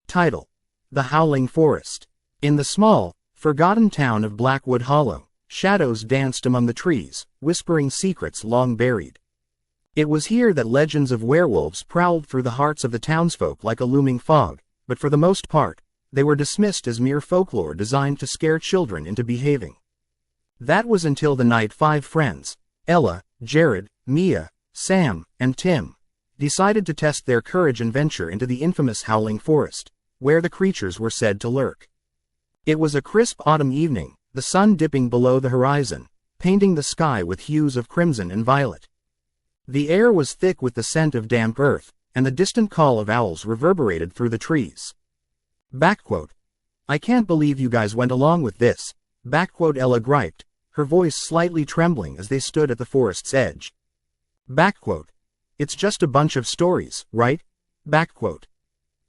Title: The Howling Forest. In the small, forgotten town of Blackwood Hollow, shadows danced among the trees, whispering secrets long buried. It was here that legends of werewolves prowled through the hearts of the townsfolk like a looming fog, but for the most part, they were dismissed as mere folklore designed to scare children into behaving. That was until the night 5 friends, Ella, Jared, Mia, Sam, and Tim, decided to test their courage and venture into the infamous Howling Forest, where the creatures were said to lurk. It was a crisp autumn evening, the sun dipping below the horizon, painting the sky with hues of crimson and violet. The air was thick with the scent of damp earth, and the distant call of owls reverberated through the trees. Backquote: "I can't believe you guys went along with this," backquote Ella griped, her voice slightly trembling as they stood at the forest's edge. Backquote: "It's just a bunch of stories, right?" Backquote.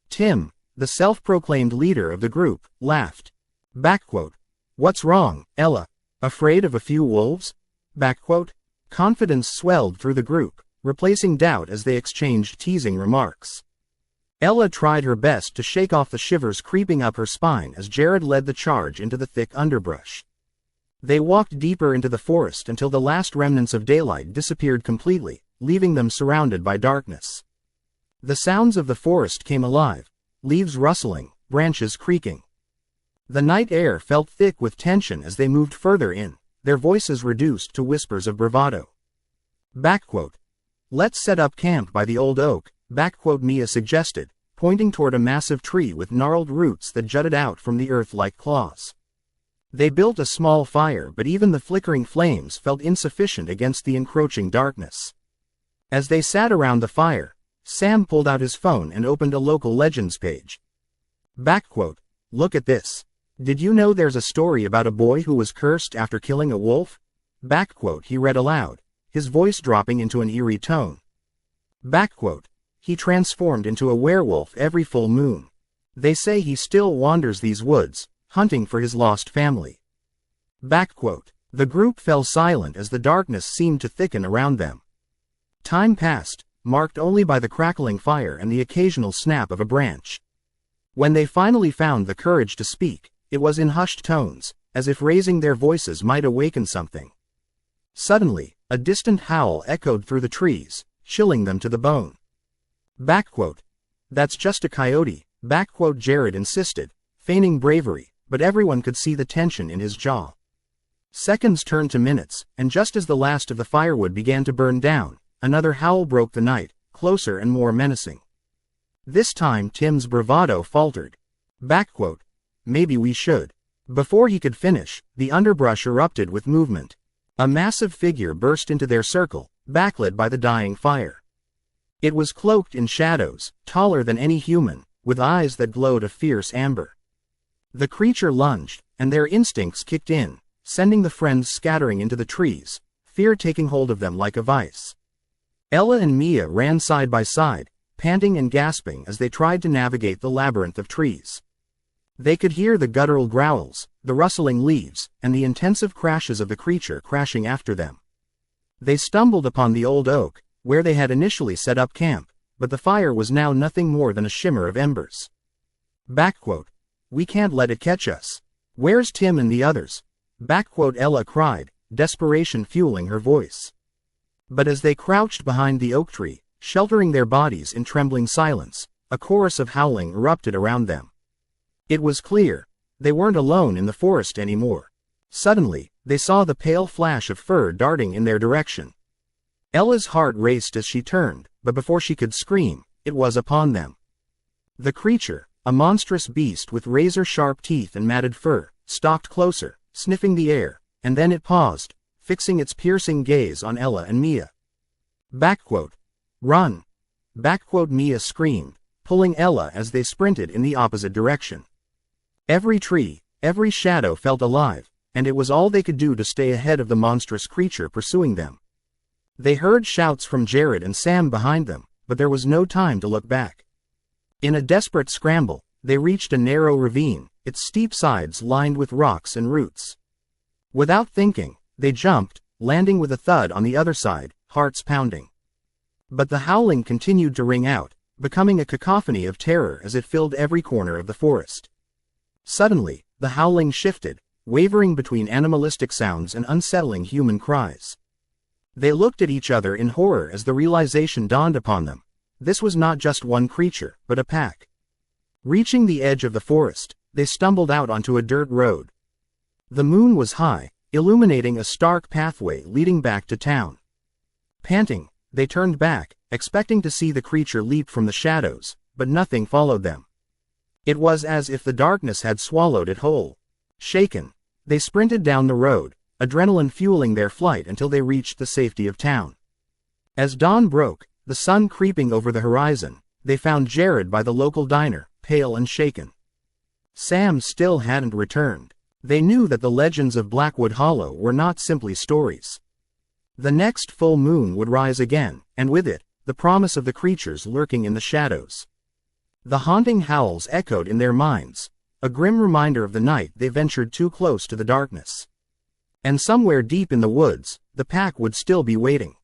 Tim, the self-proclaimed leader of the group, laughed. Backquote: "What's wrong, Ella? Afraid of a few wolves?" Backquote. Confidence swelled through the group, replacing doubt as they exchanged teasing remarks. Ella tried her best to shake off the shivers creeping up her spine as Jared led the charge into the thick underbrush. They walked deeper into the forest until the last remnants of daylight disappeared completely, leaving them surrounded by darkness. The sounds of the forest came alive, leaves rustling, branches creaking. The night air felt thick with tension as they moved further in, their voices reduced to whispers of bravado. Backquote: "Let's set up camp by the old oak," backquote Mia suggested, pointing toward a massive tree with gnarled roots that jutted out from the earth like claws. They built a small fire, but even the flickering flames felt insufficient against the encroaching darkness. As they sat around the fire, Sam pulled out his phone and opened a local legends page. Backquote: "Look at this. Did you know there's a story about a boy who was cursed after killing a wolf?" Backquote he read aloud, his voice dropping into an eerie tone. Backquote: "He transformed into a werewolf every full moon. They say he still wanders these woods, hunting for his lost family." Backquote. The group fell silent as the darkness seemed to thicken around them. Time passed, marked only by the crackling fire and the occasional snap of a branch. When they finally found the courage to speak, it was in hushed tones, as if raising their voices might awaken something. Suddenly, a distant howl echoed through the trees, chilling them to the bone. Backquote: "That's just a coyote," backquote Jared insisted, feigning bravery, but everyone could see the tension in his jaw. Seconds turned to minutes, and just as the last of the firewood began to burn down, another howl broke the night, closer and more menacing. This time Tim's bravado faltered. Backquote: "Maybe we should." Before he could finish, the underbrush erupted with movement. A massive figure burst into their circle, backlit by the dying fire. It was cloaked in shadows, taller than any human, with eyes that glowed a fierce amber. The creature lunged, and their instincts kicked in, sending the friends scattering into the trees, fear taking hold of them like a vice. Ella and Mia ran side by side, panting and gasping as they tried to navigate the labyrinth of trees. They could hear the guttural growls, the rustling leaves, and the intensive crashes of the creature crashing after them. They stumbled upon the old oak, where they had initially set up camp, but the fire was now nothing more than a shimmer of embers. Backquote: "We can't let it catch us. Where's Tim and the others?" Backquote Ella cried, desperation fueling her voice. But as they crouched behind the oak tree, sheltering their bodies in trembling silence, a chorus of howling erupted around them. It was clear, they weren't alone in the forest anymore. Suddenly, they saw the pale flash of fur darting in their direction. Ella's heart raced as she turned, but before she could scream, it was upon them. The creature, a monstrous beast with razor-sharp teeth and matted fur, stalked closer, sniffing the air, and then it paused, fixing its piercing gaze on Ella and Mia. Backquote: "Run!" Backquote Mia screamed, pulling Ella as they sprinted in the opposite direction. Every tree, every shadow felt alive, and it was all they could do to stay ahead of the monstrous creature pursuing them. They heard shouts from Jared and Sam behind them, but there was no time to look back. In a desperate scramble, they reached a narrow ravine, its steep sides lined with rocks and roots. Without thinking, they jumped, landing with a thud on the other side, hearts pounding. But the howling continued to ring out, becoming a cacophony of terror as it filled every corner of the forest. Suddenly, the howling shifted, wavering between animalistic sounds and unsettling human cries. They looked at each other in horror as the realization dawned upon them. This was not just one creature, but a pack. Reaching the edge of the forest, they stumbled out onto a dirt road. The moon was high, illuminating a stark pathway leading back to town. Panting, they turned back, expecting to see the creature leap from the shadows, but nothing followed them. It was as if the darkness had swallowed it whole. Shaken, they sprinted down the road, adrenaline fueling their flight until they reached the safety of town. As dawn broke, the sun creeping over the horizon, they found Jared by the local diner, pale and shaken. Sam still hadn't returned. They knew that the legends of Blackwood Hollow were not simply stories. The next full moon would rise again, and with it, the promise of the creatures lurking in the shadows. The haunting howls echoed in their minds, a grim reminder of the night they ventured too close to the darkness. And somewhere deep in the woods, the pack would still be waiting.